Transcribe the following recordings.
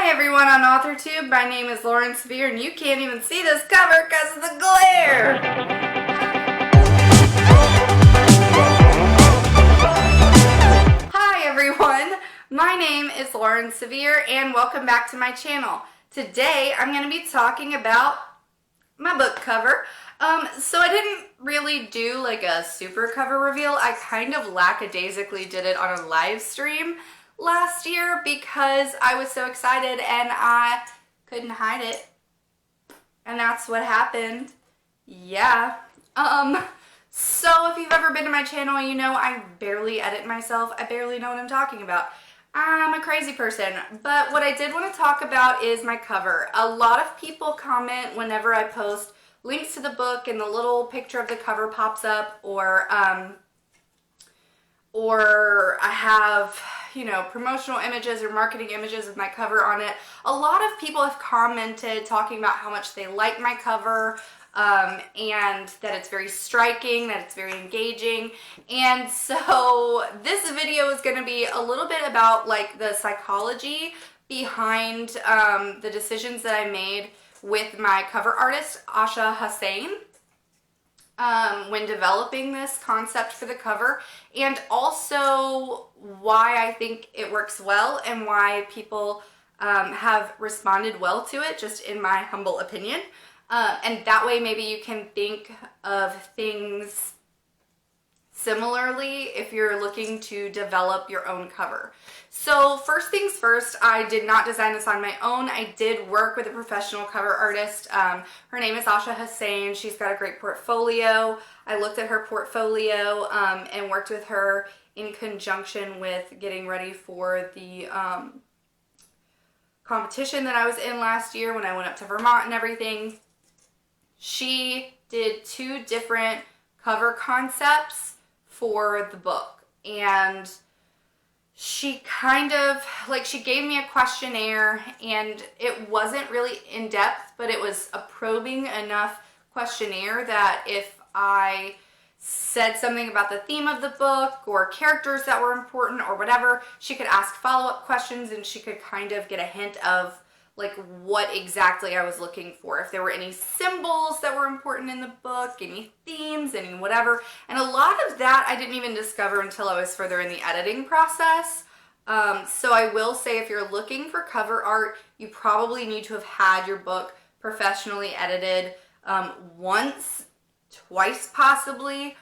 everyone on AuthorTube. My name is Lauren Severe, and you can't even see this cover because of the glare. Hi everyone, my name is Lauren Severe, and welcome back to my channel. Today I'm going to be talking about my book cover. So I didn't really do like a super cover reveal. I kind of lackadaisically did it on a live stream last year because I was so excited and I couldn't hide it. And that's what happened. Yeah. So if you've ever been to my channel, you know I barely edit myself. I barely know what I'm talking about. I'm a crazy person. But what I did want to talk about is my cover. A lot of people comment whenever I post links to the book and the little picture of the cover pops up, or I have, you know, promotional images or marketing images with my cover on it. A lot of people have commented talking about how much they like my cover, and that it's very striking, that it's very engaging. And so this video is going to be a little bit about like the psychology behind the decisions that I made with my cover artist, xoxo, when developing this concept for the cover, and also why I think it works well and why people have responded well to it, just in my humble opinion. And that way maybe you can think of things similarly if you're looking to develop your own cover. So first things first, I did not design this on my own. I did work with a professional cover artist. Her name is xoxo. She's got a great portfolio. I looked at her portfolio and worked with her in conjunction with getting ready for the competition that I was in last year when I went up to Vermont and everything. She did 2 different cover concepts for the book, and she kind of, like, she gave me a questionnaire, and it wasn't really in-depth, but it was a probing enough questionnaire that if I said something about the theme of the book or characters that were important or whatever, she could ask follow-up questions and she could kind of get a hint of like what exactly I was looking for. If there were any symbols that were important in the book, any themes, any whatever. And a lot of that I didn't even discover until I was further in the editing process. So I will say, if you're looking for cover art, you probably need to have had your book professionally edited once, twice possibly,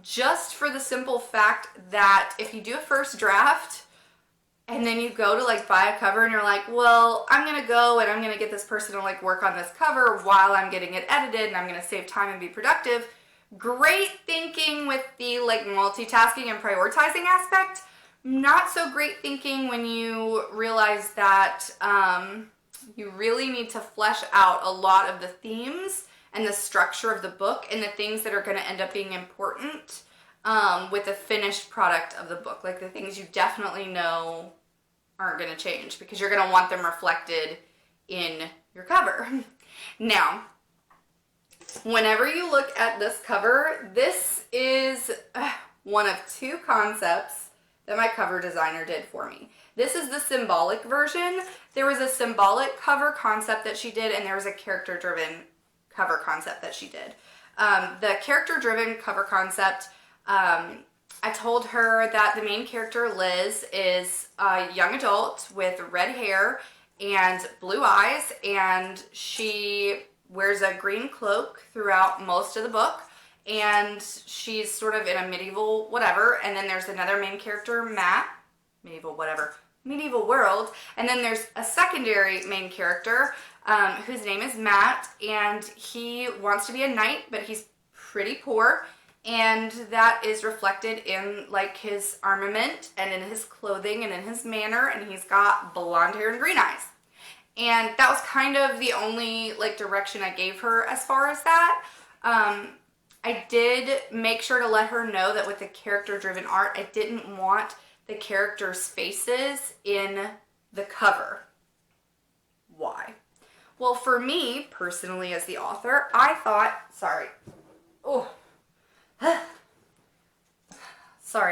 just for the simple fact that if you do a first draft and then you go to like buy a cover and you're like, well, I'm gonna go and I'm gonna get this person to like work on this cover while I'm getting it edited and I'm gonna save time and be productive. Great thinking with the like multitasking and prioritizing aspect. Not so great thinking when you realize that you really need to flesh out a lot of the themes and the structure of the book and the things that are going to end up being important with the finished product of the book. Like the things you definitely know aren't going to change because you're going to want them reflected in your cover. Now, whenever you look at this cover, this is one of 2 concepts that my cover designer did for me. This is the symbolic version. There was a symbolic cover concept that she did, and there was a character-driven cover concept that she did. The character-driven cover concept, I told her that the main character, Liz, is a young adult with red hair and blue eyes, and she wears a green cloak throughout most of the book, and she's sort of in a medieval whatever, and then there's another main character, Matt, medieval world, and then there's a secondary main character whose name is Matt, and he wants to be a knight, but he's pretty poor, and that is reflected in like his armament and in his clothing and in his manner, and he's got blonde hair and green eyes. And that was kind of the only like direction I gave her as far as that. I did make sure to let her know that with the character-driven art, I didn't want the characters' faces in the cover. Why? Well, for me, personally, as the author, I thought, sorry,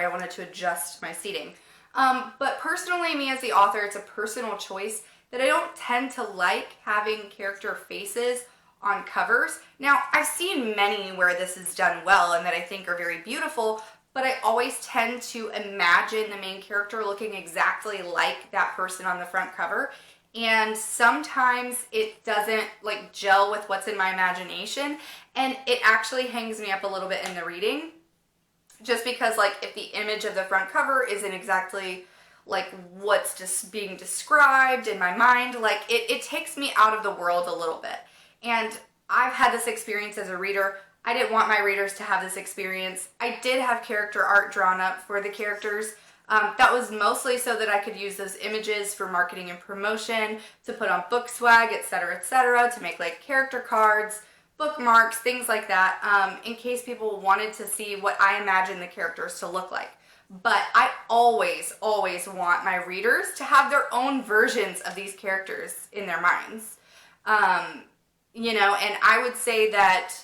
I wanted to adjust my seating. But personally, me as the author, it's a personal choice that I don't tend to like having character faces on covers. Now, I've seen many where this is done well and that I think are very beautiful, but I always tend to imagine the main character looking exactly like that person on the front cover. And sometimes it doesn't like gel with what's in my imagination, and it actually hangs me up a little bit in the reading, just because like if the image of the front cover isn't exactly like what's just being described in my mind, like it takes me out of the world a little bit. And I've had this experience as a reader. I didn't want my readers to have this experience. I did have character art drawn up for the characters. That was mostly so that I could use those images for marketing and promotion, to put on book swag, etc., to make like character cards, bookmarks, things like that, in case people wanted to see what I imagine the characters to look like. But I always want my readers to have their own versions of these characters in their minds. You know, and I would say that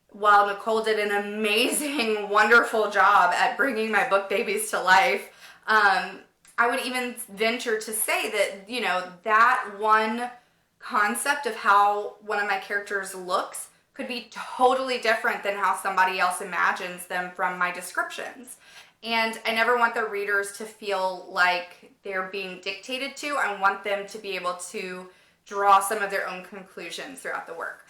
while Nicole did an amazing, wonderful job at bringing my book babies to life, I would even venture to say that, you know, that one concept of how one of my characters looks could be totally different than how somebody else imagines them from my descriptions. And I never want the readers to feel like they're being dictated to. I want them to be able to draw some of their own conclusions throughout the work.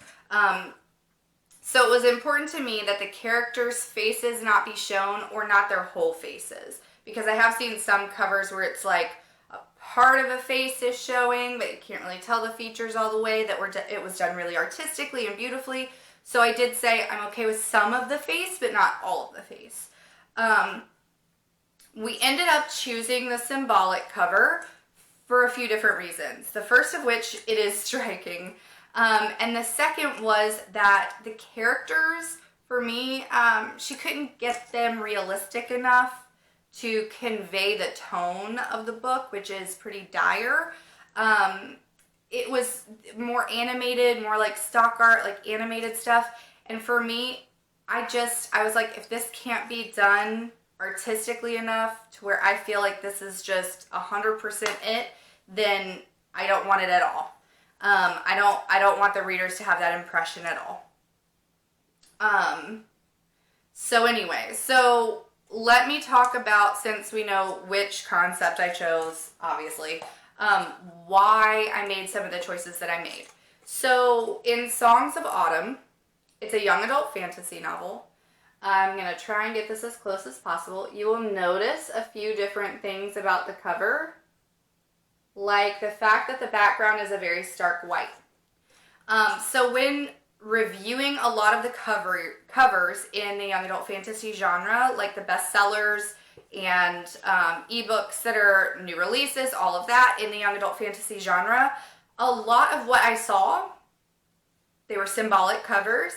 So it was important to me that the characters' faces not be shown, or not their whole faces. Because I have seen some covers where it's like a part of a face is showing, but you can't really tell the features all the way, that it was done really artistically and beautifully. So I did say I'm okay with some of the face, but not all of the face. We ended up choosing the symbolic cover for a few different reasons. The first of which, it is striking. And the second was that the characters, for me, she couldn't get them realistic enough to convey the tone of the book, which is pretty dire. It was more animated, more like stock art, like animated stuff. And for me, I was like, if this can't be done artistically enough to where I feel like this is just 100% it, then I don't want it at all. I don't want the readers to have that impression at all. So anyway, let me talk about, since we know which concept I chose, obviously, why I made some of the choices that I made. So in Songs of Autumn, it's a young adult fantasy novel. I'm going to try and get this as close as possible. You will notice a few different things about the cover, like the fact that the background is a very stark white. So when reviewing a lot of the covers in the young adult fantasy genre, like the bestsellers and ebooks that are new releases, all of that in the young adult fantasy genre, a lot of what I saw, they were symbolic covers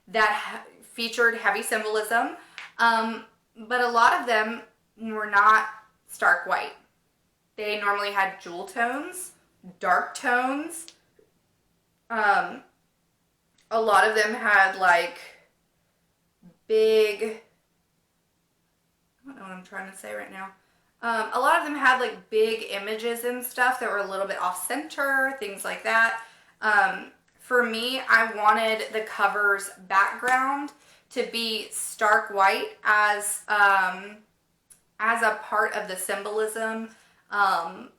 that featured heavy symbolism, but a lot of them were not stark white. They normally had jewel tones, dark tones. A lot of them had like big, I don't know what I'm trying to say right now. A lot of them had like big images and stuff that were a little bit off center, things like that. For me, I wanted the cover's background to be stark white as a part of the symbolism. A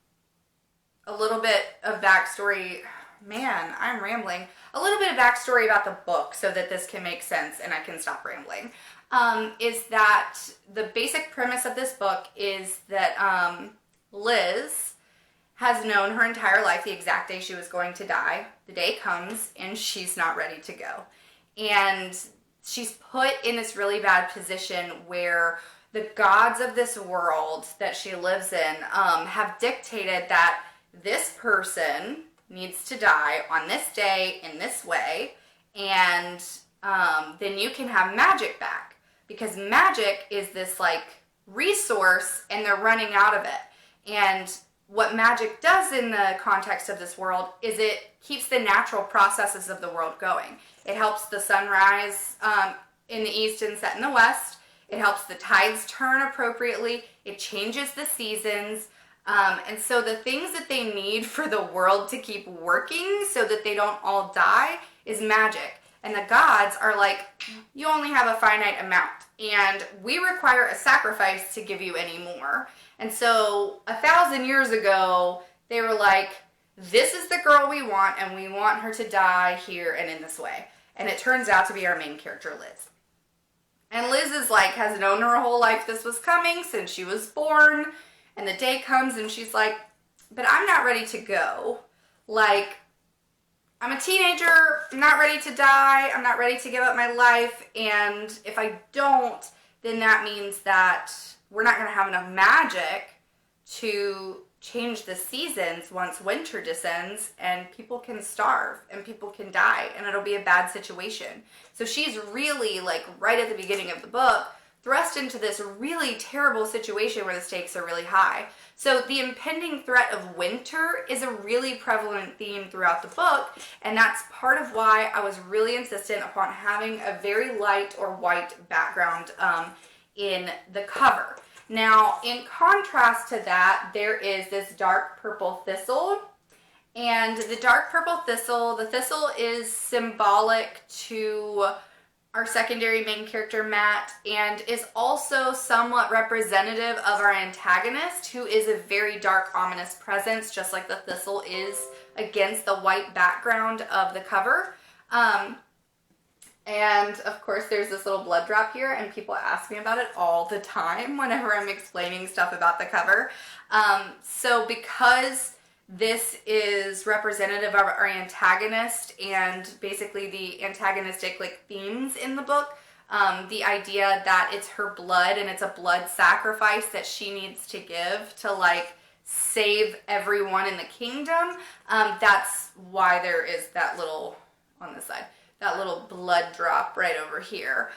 little bit of backstory. Man, I'm rambling. A little bit of backstory about the book so that this can make sense and I can stop rambling. Is that the basic premise of this book is that Liz has known her entire life the exact day she was going to die. The day comes and she's not ready to go. And she's put in this really bad position where the gods of this world that she lives in have dictated that this person needs to die on this day in this way, and then you can have magic back, because magic is this like resource and they're running out of it. And what magic does in the context of this world is it keeps the natural processes of the world going. It helps the sun rise in the east and set in the west. It helps the tides turn appropriately. It changes the seasons. And so the things that they need for the world to keep working so that they don't all die is magic. And the gods are like, you only have a finite amount, and we require a sacrifice to give you any more. And so 1,000 years ago, they were like, this is the girl we want, and we want her to die here and in this way. And it turns out to be our main character, Liz. And Liz is like, has known her whole life this was coming since she was born. And the day comes and she's like, but I'm not ready to go. Like, I'm a teenager, I'm not ready to die, I'm not ready to give up my life, and if I don't, then that means that we're not going to have enough magic to change the seasons once winter descends, and people can starve and people can die, and it'll be a bad situation. So she's really, like, right at the beginning of the book, thrust into this really terrible situation where the stakes are really high. So the impending threat of winter is a really prevalent theme throughout the book, and that's part of why I was really insistent upon having a very light or white background in the cover. Now, in contrast to that, there is this dark purple thistle, and the dark purple thistle, the thistle is symbolic to our secondary main character, Matt, and is also somewhat representative of our antagonist, who is a very dark, ominous presence, just like the thistle is against the white background of the cover. And of course there's this little blood drop here, and people ask me about it all the time whenever I'm explaining stuff about the cover. So because this is representative of our antagonist and basically the antagonistic like themes in the book, the idea that it's her blood and it's a blood sacrifice that she needs to give to like save everyone in the kingdom, that's why there is that little, on this side, that little blood drop right over here.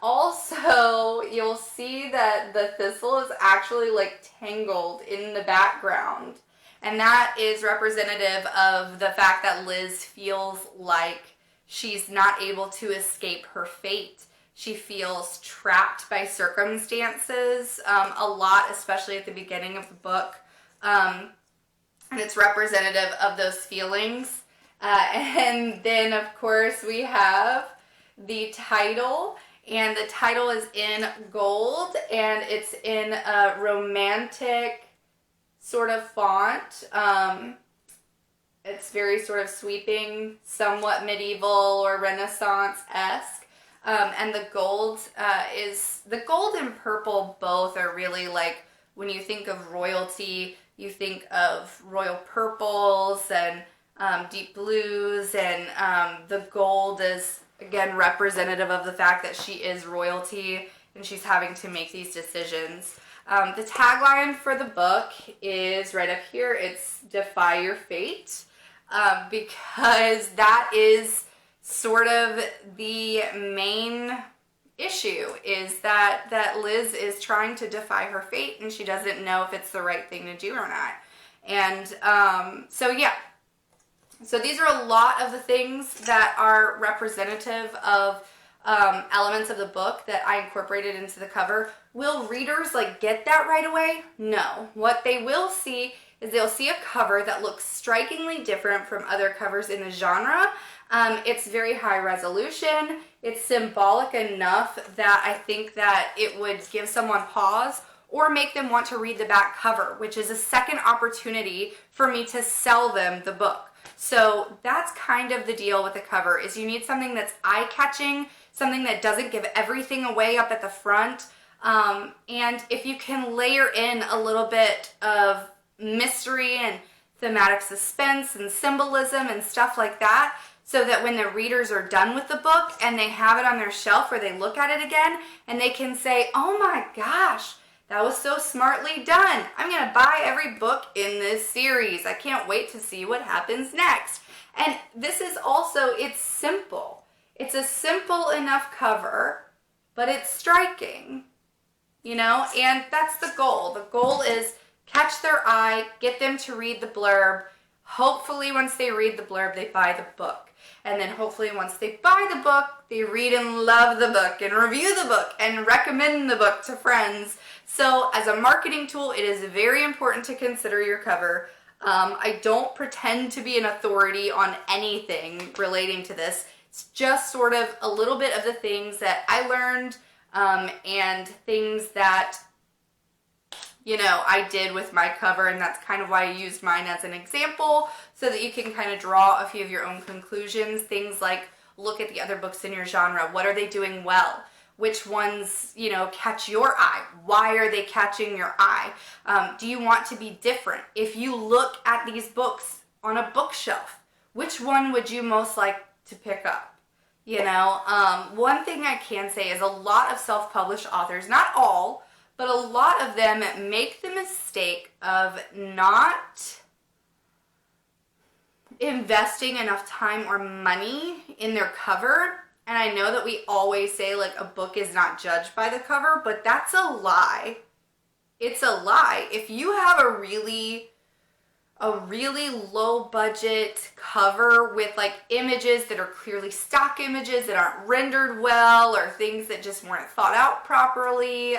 Also, you'll see that the thistle is actually like tangled in the background. And that is representative of the fact that Liz feels like she's not able to escape her fate. She feels trapped by circumstances a lot, especially at the beginning of the book. And it's representative of those feelings. And then, of course, we have the title. And the title is in gold, and it's in a romantic sort of font. It's very sort of sweeping, somewhat medieval or Renaissance-esque. And the gold the gold and purple both are really like, when you think of royalty, you think of royal purples and deep blues, and the gold is, again, representative of the fact that she is royalty and she's having to make these decisions. The tagline for the book is right up here. It's "Defy Your Fate," because that is sort of the main issue, is that Liz is trying to defy her fate, and she doesn't know if it's the right thing to do or not. And so yeah. So these are a lot of the things that are representative of elements of the book that I incorporated into the cover. Will readers like get that right away? No. What they will see is they'll see a cover that looks strikingly different from other covers in the genre. It's very high resolution. It's symbolic enough that I think that it would give someone pause or make them want to read the back cover, which is a second opportunity for me to sell them the book. So that's kind of the deal with the cover, is you need something that's eye-catching, something that doesn't give everything away up at the front. And if you can layer in a little bit of mystery and thematic suspense and symbolism and stuff like that, so that when the readers are done with the book and they have it on their shelf or they look at it again and they can say, oh my gosh, that was so smartly done. I'm going to buy every book in this series. I can't wait to see what happens next. And this is also, it's simple. It's a simple enough cover, but it's striking, you know, and that's the goal. The goal is catch their eye, get them to read the blurb. Hopefully once they read the blurb, they buy the book. And then hopefully once they buy the book, they read and love the book and review the book and recommend the book to friends, So as a marketing tool, it is very important to consider your cover. I don't pretend to be an authority on anything relating to this. It's just sort of a little bit of the things that I learned and things that, you know, I did with my cover, and that's kind of why I used mine as an example, so that you can kind of draw a few of your own conclusions. Things like, look at the other books in your genre. What are they doing well? Which ones, you know, catch your eye? Why are they catching your eye? Do you want to be different? If you look at these books on a bookshelf, which one would you most like to pick up? You know, one thing I can say is a lot of self-published authors, not all, but a lot of them make the mistake of not investing enough time or money in their cover. And I know that we always say, like, a book is not judged by the cover, but that's a lie. It's a lie. If you have a really low budget cover with like images that are clearly stock images that aren't rendered well, or things that just weren't thought out properly,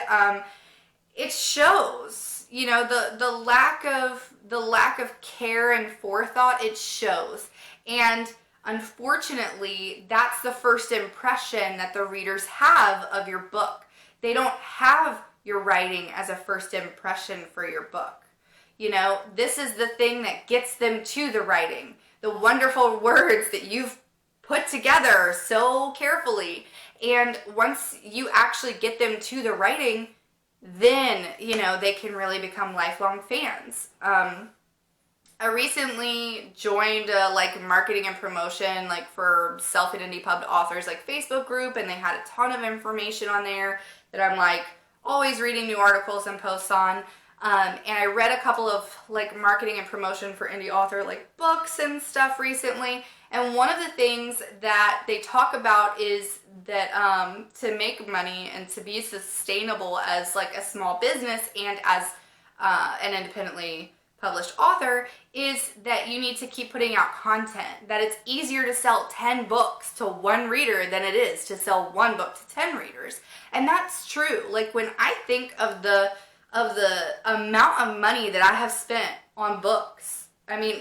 it shows. You know, the lack of care and forethought, it shows. And unfortunately, that's the first impression that the readers have of your book. They don't have your writing as a first impression for your book. You know, this is the thing that gets them to the writing. The wonderful words that you've put together so carefully. And once you actually get them to the writing, then, you know, they can really become lifelong fans. I recently joined a like marketing and promotion like for self and indie pub authors like Facebook group, and they had a ton of information on there that I'm like always reading new articles and posts on. And I read a couple of like marketing and promotion for indie author like books and stuff recently. And one of the things that they talk about is that to make money and to be sustainable as like a small business and as an independently published author is that you need to keep putting out content. That it's easier to sell 10 books to one reader than it is to sell one book to 10 readers. And that's true. Like when I think of the amount of money that I have spent on books, I mean,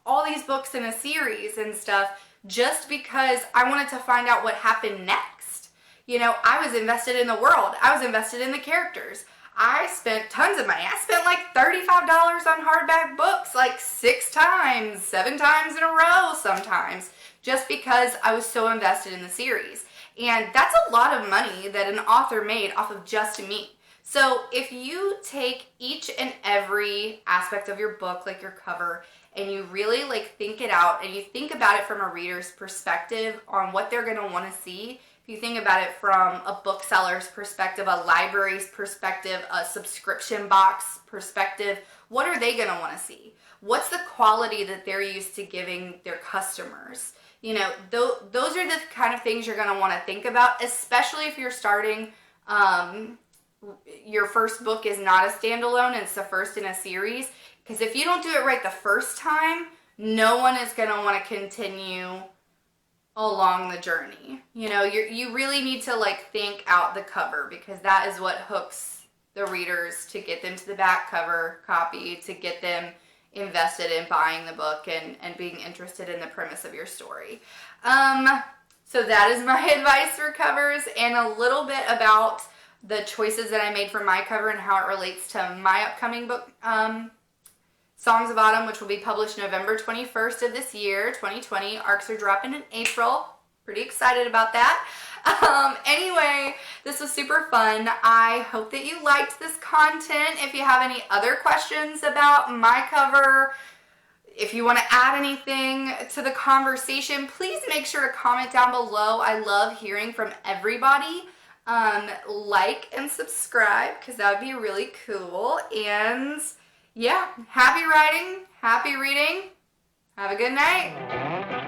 all these books in a series and stuff, just because I wanted to find out what happened next. You know, I was invested in the world. I was invested in the characters. I spent tons of money. I spent like $35 on hardback books like 6 times, 7 times in a row sometimes, just because I was so invested in the series. And that's a lot of money that an author made off of just me. So if you take each and every aspect of your book, like your cover, and you really like think it out and you think about it from a reader's perspective on what they're going to want to see, if you think about it from a bookseller's perspective, a library's perspective, a subscription box perspective, what are they going to want to see? What's the quality that they're used to giving their customers? You know, those are the kind of things you're going to want to think about, especially if you're starting, your first book is not a standalone, it's the first in a series. Because if you don't do it right the first time, no one is going to want to continue along the journey. You know, you really need to like think out the cover, because that is what hooks the readers to get them to the back cover copy, to get them invested in buying the book and being interested in the premise of your story. So that is my advice for covers, and a little bit about the choices that I made for my cover and how it relates to my upcoming book, Songs of Autumn, which will be published November 21st of this year, 2020. Arcs are dropping in April. Pretty excited about that. Anyway, this was super fun. I hope that you liked this content. If you have any other questions about my cover, if you want to add anything to the conversation, please make sure to comment down below. I love hearing from everybody. Like and subscribe, because that would be really cool. And yeah, happy writing, happy reading. Have a good night.